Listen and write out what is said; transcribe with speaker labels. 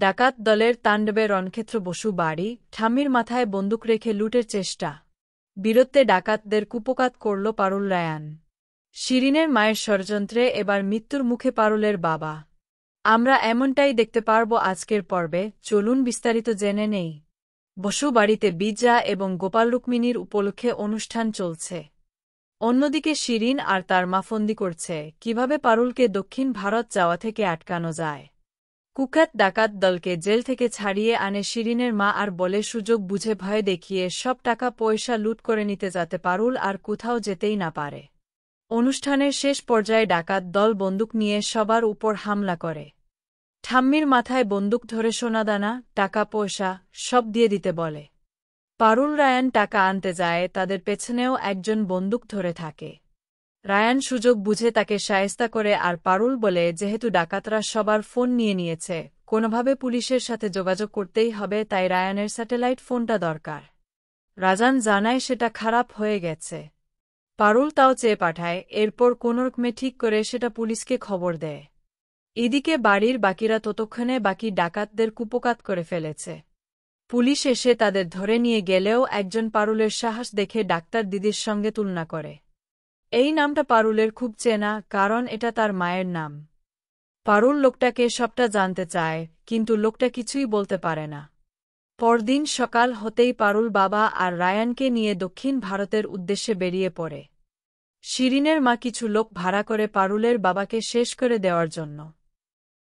Speaker 1: ডাকাত দলের তাণ্ডবে রণক্ষেত্র বসু বাড়ি, ঠাম্মির মাথায় বন্দুক রেখে লুটের চেষ্টা। বীরত্বে ডাকাতদের কুপোকাত করল পারুল রায়ান। শিরিনের মায়ের ষড়যন্ত্রে এবার মৃত্যুর মুখে পারুলের বাবা। আমরা এমনটাই দেখতে পারব আজকের পর্বে, চলুন বিস্তারিত জেনে নেই। বসু বাড়িতে বিজয়া এবং গোপাল রুক্মিণীর উপলক্ষে অনুষ্ঠান চলছে। অন্যদিকে শিরিন আর তার মা ফন্দি করছে কিভাবে পারুলকে দক্ষিণ ভারত যাওয়া থেকে আটকানো যায়। কুখ্যাত ডাকাত দলকে জেল থেকে ছাড়িয়ে আনে শিরিনের মা আর বলে সুযোগ বুঝে ভয় দেখিয়ে সব টাকা পয়সা লুট করে নিতে যাতে পারুল আর কোথাও যেতেই না পারে। অনুষ্ঠানের শেষ পর্যায়ে ডাকাত দল বন্দুক নিয়ে সবার উপর হামলা করে। ঠাম্মির মাথায় বন্দুক ধরে সোনাদানা, টাকা পয়সা সব দিয়ে দিতে বলে। পারুল রায়ান টাকা আনতে যায়, তাদের পেছনেও একজন বন্দুক ধরে থাকে। রায়ান সুযোগ বুঝে তাকে শায়েস্তা করে আর পারুল বলে যেহেতু ডাকাতরা সবার ফোন নিয়ে নিয়েছে, কোনোভাবে পুলিশের সাথে যোগাযোগ করতেই হবে, তাই রায়ানের স্যাটেলাইট ফোনটা দরকার। রাজান জানায় সেটা খারাপ হয়ে গেছে। পারুল তাও চেয়ে পাঠায়, এরপর কোনোরকমে ঠিক করে সেটা পুলিশকে খবর দেয়। এদিকে বাড়ির বাকিরা ততক্ষণে বাকি ডাকাতদের কুপোকাত করে ফেলেছে। পুলিশ এসে তাদের ধরে নিয়ে গেলেও একজন পারুলের সাহস দেখে ডাক্তার দিদির সঙ্গে তুলনা করে। এই নামটা পারুলের খুব চেনা, কারণ এটা তার মায়ের নাম। পারুল লোকটাকে সবটা জানতে চায়, কিন্তু লোকটা কিছুই বলতে পারে না। পরদিন সকাল হতেই পারুল বাবা আর রায়ানকে নিয়ে দক্ষিণ ভারতের উদ্দেশ্যে বেরিয়ে পড়ে। শিরিনের মা কিছু লোক ভাড়া করে পারুলের বাবাকে শেষ করে দেওয়ার জন্য।